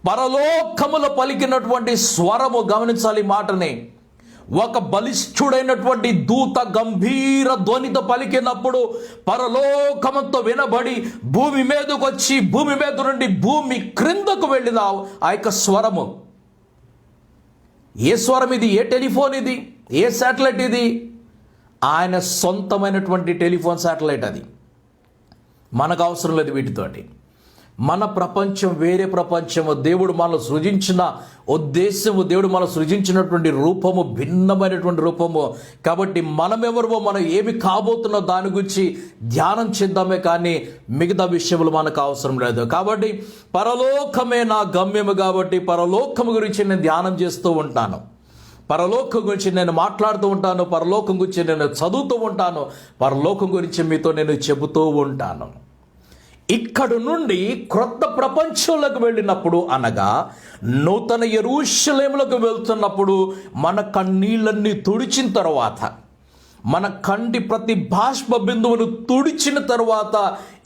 పరలోకములో పలికినటువంటి స్వరము, గమనించాలి మాటని, ఒక బలిష్ఠుడైనటువంటి దూత గంభీర ధ్వనితో పలికినప్పుడు పరలోకమంతో వినబడి భూమి మీదకు వచ్చి భూమి మీద నుండి భూమి క్రిందకు వెళ్ళిన ఆ యొక్క స్వరము. ఏ స్వరం ఇది? ఏ టెలిఫోన్ ఇది? ఏ శాటిలైట్ ఇది? ఆయన సొంతమైనటువంటి టెలిఫోన్ శాటిలైట్ అది. మనకు అవసరం లేదు వీటితోటి. మన ప్రపంచం వేరే ప్రపంచము. దేవుడు మనం సృజించిన ఉద్దేశము, దేవుడు మనం సృజించినటువంటి రూపము భిన్నమైనటువంటి రూపము. కాబట్టి మనమెవరో, మనం ఏమి కాబోతున్నో దాని గురించి ధ్యానం చేద్దామే కానీ మిగతా విషయములు మనకు అవసరం లేదు. కాబట్టి పరలోకమే నా గమ్యము. కాబట్టి పరలోకము గురించి నేను ధ్యానం చేస్తూ ఉంటాను, పరలోకం గురించి నేను మాట్లాడుతూ ఉంటాను, పరలోకం గురించి నేను చదువుతూ ఉంటాను, పరలోకం గురించి మీతో నేను చెబుతూ ఉంటాను. ఇక్కడ నుండి క్రొత్త ప్రపంచంలోకి వెళ్ళినప్పుడు, అనగా నూతన యెరూషలేములకు వెళ్తున్నప్పుడు, మన కన్నీళ్ళన్నీ తుడిచిన తర్వాత, మన కంటి ప్రతి బాష్ప బిందువును తుడిచిన తర్వాత,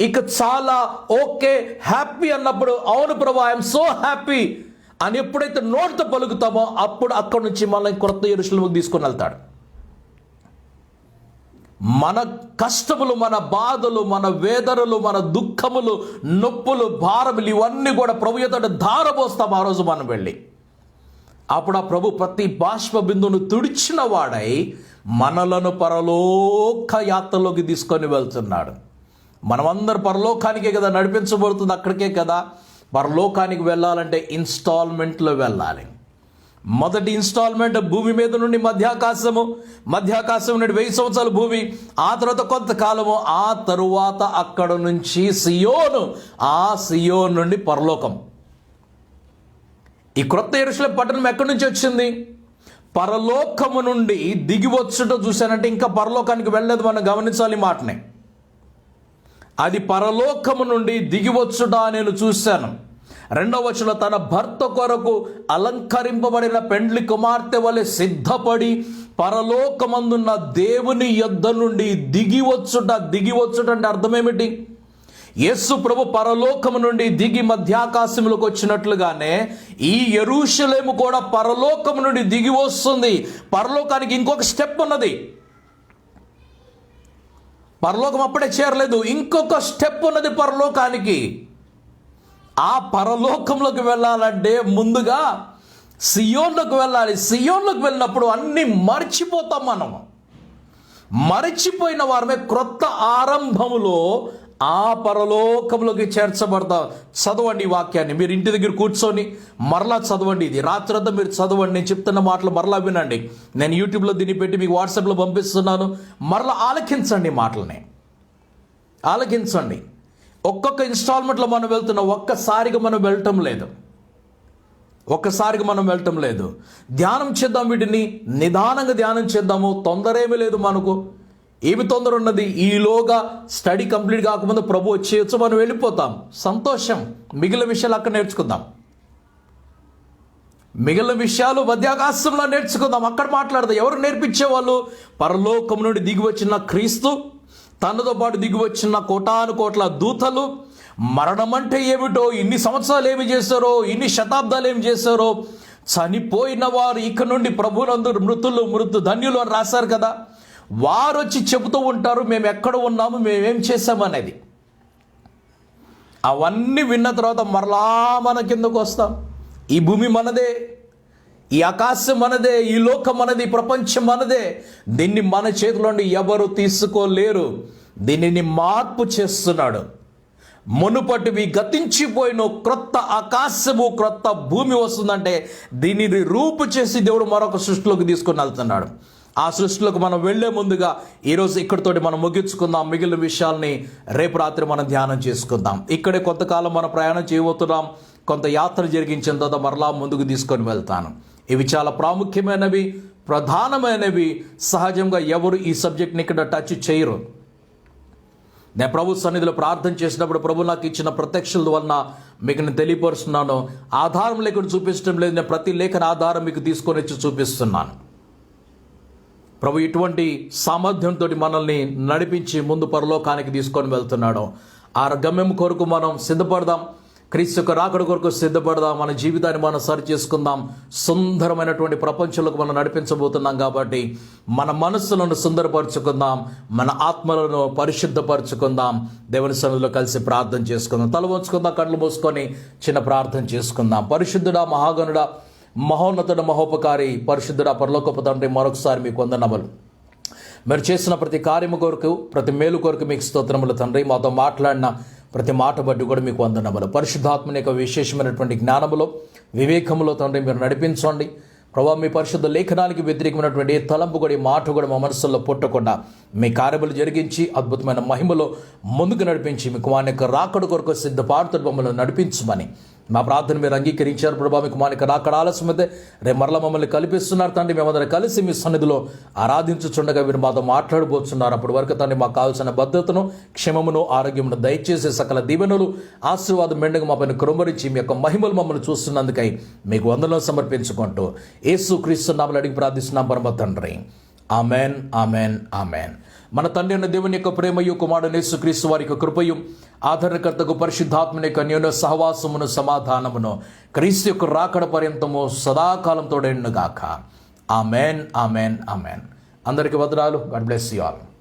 ఇక చాలా ఓకే, హ్యాపీ అన్నప్పుడు, అవును ప్రభా, ఐఎమ్ సో హ్యాపీ అని ఎప్పుడైతే నోటితో పలుకుతామో అప్పుడు అక్కడి నుంచి మళ్ళీ క్రొత్త యెరూషలేముకు తీసుకొని వెళ్తాడు. మన కష్టములు, మన బాధలు, మన వేదనలు, మన దుఃఖములు, నొప్పులు, భారములు ఇవన్నీ కూడా ప్రభు ఎదుట ధారపోస్తాం ఆ రోజు మనం వెళ్ళి. అప్పుడు ఆ ప్రభు ప్రతి బాష్ప బిందువును తుడిచిన వాడై మనలను పరలోక యాత్రలోకి తీసుకొని వెళ్తున్నాడు. మనమందరూ పరలోకానికే కదా నడిపించబడుతుంది, అక్కడికే కదా. పరలోకానికి వెళ్ళాలంటే ఇన్స్టాల్మెంట్లో వెళ్ళాలి. మొదటి ఇన్స్టాల్మెంట్ భూమి మీద నుండి మధ్యాకాశము, మధ్యాకాశం నుండి 1000 సంవత్సరాల భూమి, ఆ తర్వాత కొంతకాలము, ఆ తరువాత అక్కడ నుంచి సియోను, ఆ సియోను నుండి పరలోకం. ఈ క్రొత్త యెరూషలేము పట్టణం ఎక్కడి నుంచి వచ్చింది? పరలోకము నుండి దిగి వచ్చుట చూశానంటే ఇంకా పరలోకానికి వెళ్ళలేదు. మనం గమనించాలి మాటనే. అది పరలోకము నుండి దిగి వచ్చుట నేను చూశాను. 2వ వచనంలో, తన భర్త కొరకు అలంకరింపబడిన పెండ్లి కుమార్తె వలె సిద్ధపడి పరలోకమందున్న దేవుని యొద్ద నుండి దిగి వచ్చుట. దిగి వచ్చుట అంటే అర్థమేమిటి? యేసు ప్రభు పరలోకము నుండి దిగి మధ్యాకాశములకు వచ్చినట్లుగానే ఈ యెరూషలేము కూడా పరలోకము నుండి దిగి వస్తుంది. పరలోకానికి ఇంకొక స్టెప్ ఉన్నది. పరలోకం అప్పుడే చేరలేదు, ఇంకొక స్టెప్ ఉన్నది పరలోకానికి. ఆ పరలోకంలోకి వెళ్ళాలంటే ముందుగా సియోన్లోకి వెళ్ళాలి. సియోన్లోకి వెళ్ళినప్పుడు అన్నీ మర్చిపోతాం. మనం మరచిపోయిన వారమే క్రొత్త ఆరంభములో ఆ పరలోకంలోకి చేర్చబడతాం. చదవండి ఈ వాక్యాన్ని, మీరు ఇంటి దగ్గర కూర్చొని మరలా చదవండి. ఇది రాత్రంతా మీరు చదవండి. నేను చెప్తున్న మాటలు మరలా వినండి. నేను యూట్యూబ్లో దీన్ని పెట్టి మీకు వాట్సాప్లో పంపిస్తున్నాను. మరలా ఆలకించండి, మాటలని ఆలకించండి. ఒక్కొక్క ఇన్స్టాల్మెంట్లో మనం వెళ్తున్నాం, ఒక్కసారిగా మనం వెళ్ళటం లేదు. ధ్యానం చేద్దాం, వీటిని నిదానంగా ధ్యానం చేద్దాము. తొందర ఏమీ లేదు మనకు. ఏమి తొందర ఉన్నది? ఈలోగా స్టడీ కంప్లీట్ కాకముందు ప్రభు వచ్చేయచ్చు, మనం వెళ్ళిపోతాం. సంతోషం. మిగిలిన విషయాలు అక్కడ నేర్చుకుందాం. మిగిలిన విషయాలు మధ్యాకాశంలో నేర్చుకుందాం, అక్కడ మాట్లాడదాం. ఎవరు నేర్పించేవాళ్ళు? పరలోకం నుండి దిగి వచ్చిన క్రీస్తు, తనతో పాటు దిగి వచ్చిన కోటాను కోట్ల దూతలు. మరణం అంటే ఏమిటో, ఇన్ని సంవత్సరాలు ఏమి చేశారో, ఇన్ని శతాబ్దాలు ఏమి చేశారో, చనిపోయిన వారు ఇక నుండి ప్రభునందు మృతు ధన్యులు అని రాశారు కదా. వారు వచ్చి చెబుతూ ఉంటారు మేము ఎక్కడ ఉన్నాము, మేమేం చేశామనేది. అవన్నీ విన్న తర్వాత మరలా మన కిందకు వస్తాం. ఈ భూమి మనదే, ఈ ఆకాశం మనదే, ఈ లోకం మనది, ఈ ప్రపంచం మనదే. దీన్ని మన చేతిలో నుండి ఎవరు తీసుకోలేరు. దీనిని మార్పు చేస్తున్నాడు. మునుపటివి గతించిపోయిన క్రొత్త ఆకాశము, క్రొత్త భూమి వస్తుందంటే దీనిని రూపు చేసి దేవుడు మరొక సృష్టిలోకి తీసుకొని వెళ్తున్నాడు. ఆ సృష్టిలోకి మనం వెళ్లే ముందుగా ఈరోజు ఇక్కడితోటి మనం ముగించుకుందాం. మిగిలిన విషయాల్ని రేపు రాత్రి మనం ధ్యానం చేసుకుందాం. ఇక్కడే కొంతకాలం మనం ప్రయాణం చేయబోతున్నాం. కొంత యాత్ర జరిగించిన తర్వాత మరలా ముందుకు తీసుకొని వెళ్తాను. ఇవి చాలా ప్రాముఖ్యమైనవి, ప్రధానమైనవి. సహజంగా ఎవరు ఈ సబ్జెక్ట్ని ఇక్కడ టచ్ చేయరు. నేను ప్రభు సన్నిధిలో ప్రార్థన చేసినప్పుడు ప్రభు నాకు ఇచ్చిన ప్రత్యక్షల వలన మీకు నేను తెలియపరుస్తున్నాను. ఆధారం లేకుండా చూపించడం లేదు. నేను ప్రతి లేఖన ఆధారం మీకు తీసుకొని వచ్చి చూపిస్తున్నాను. ప్రభు ఇటువంటి సామర్థ్యంతో మనల్ని నడిపించి ముందు పరలోకానికి తీసుకొని వెళ్తున్నాడు. ఆ గమ్యం కొరకు మనం సిద్ధపడదాం. క్రీస్తు యొక్క రాకడ కొరకు సిద్ధపడదాం. మన జీవితాన్ని మనం సరి చేసుకుందాం. సుందరమైనటువంటి ప్రపంచంలోకి మనం నడిపించబోతున్నాం కాబట్టి మన మనస్సులను సుందరపరచుకుందాం, మన ఆత్మలను పరిశుద్ధపరచుకుందాం. దేవుని సన్నిధిలో కలిసి ప్రార్థన చేసుకుందాం. తల వంచుకుందాం, కళ్ళు మూసుకొని చిన్న ప్రార్థన చేసుకుందాం. పరిశుద్ధుడా, మహాగణుడా, మహోన్నతుడ, మహోపకారి, పరిశుద్ధుడా, పరలోకపు తండ్రి, మరొకసారి మీకు వందనములు. మీరు చేసిన ప్రతి కార్యము కొరకు, ప్రతి మేలు కొరకు మీకు స్తోత్రములు తండ్రి. మాతో మాట్లాడిన ప్రతి మాట బట్టి కూడా మీకు వందనములు. పరిశుద్ధాత్మని యొక్క విశేషమైనటువంటి జ్ఞానములో, వివేకములో తండ్రి మీరు నడిపించండి. ప్రభావ మీ పరిశుద్ధ లేఖనానికి వ్యతిరేకమైనటువంటి ఏ తలంపు కూడా, మాట కూడా మా మనసుల్లో పుట్టకుండా మీ కార్యములు జరిగించి అద్భుతమైన మహిమలో ముందుకు నడిపించి మీ కుమారుని యొక్క రాకడ కొరకు సిద్ధపాటుతో మమ్మల్ని నడిపించమని మా ప్రార్థన మీరు అంగీకరించారు. ప్రభావ మీ కుమారుని యొక్క రాకడ ఆలస్యమైతే రేపు మరలా మమ్మల్ని కల్పిస్తున్నారు తండ్రి. మేమందరం కలిసి మీ సన్నిధిలో ఆరాధించుచుండగా మీరు మాతో మాట్లాడబోతున్నారు. అప్పటి వరకు తండ్రి మాకు కావాల్సిన భద్రతను, క్షేమమును, ఆరోగ్యమును దయచేసి సకల దీవెనలు, ఆశీర్వాదం మెండుగా మా పైన కురుమరించి మీ యొక్క మహిమలు మమ్మల్ని చూస్తున్నందుకై మీకు వందనలు సమర్పించుకుంటూ యేసు క్రీస్తు నామములో అడిగి ప్రార్థిస్తున్నాం పరమ తండ్రి. Amen, amen, amen. మన తండ్రి అయిన దేవుని యొక్క ప్రేమయు, కుమారుడు యేసుక్రీస్తు వారి యొక్క కృపయు, ఆదరణకర్తకు పరిశుద్ధాత్మని యొక్క అన్యోన్య సహవాసమును, సమాధానమును క్రీస్తు యొక్క రాకడ పర్యంతము సదాకాలం తోడైనగాక. Amen, amen, amen. అందరికీ వందనాలు. God bless you all.